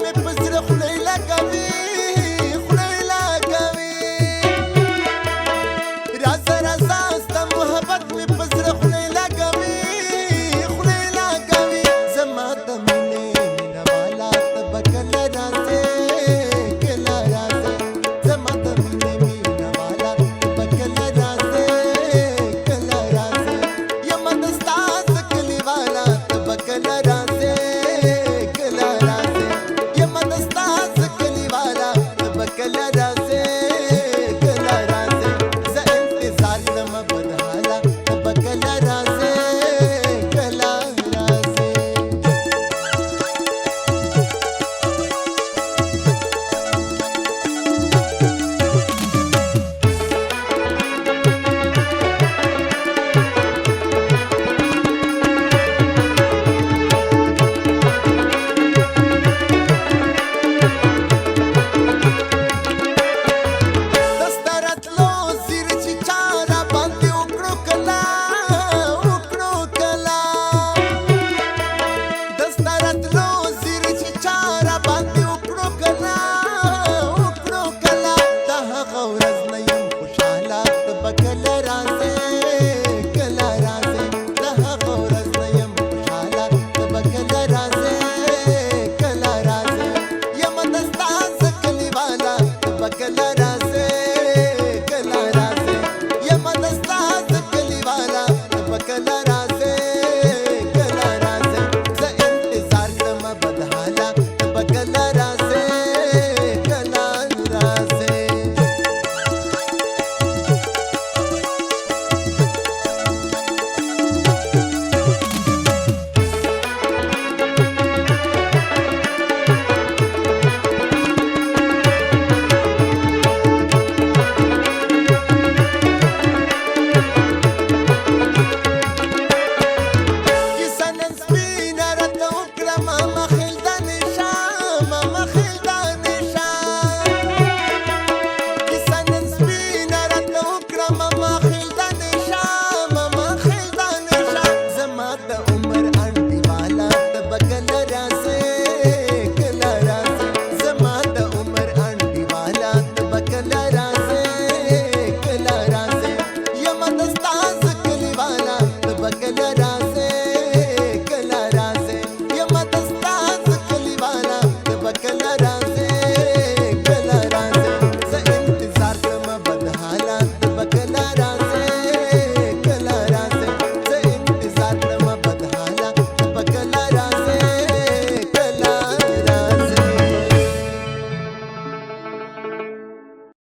مې په زړه خولۍ لګوي خولۍ لګوي راځه راځه ستا محبت مې په زړه خولۍ لګوي خولۍ لګوي زما د مینې مینه والا ته به کله راځې کله راځې زما د مینې مینه والا ته به کله راځې کله راځې یمه د ستا څه کلیواله ته به کله راځې کله راځې یمه د ستا څه کلیواله ته به کله راځې کله راځې زه انتظار کړمه بدحاله ته به کله راځې کله راځې Kala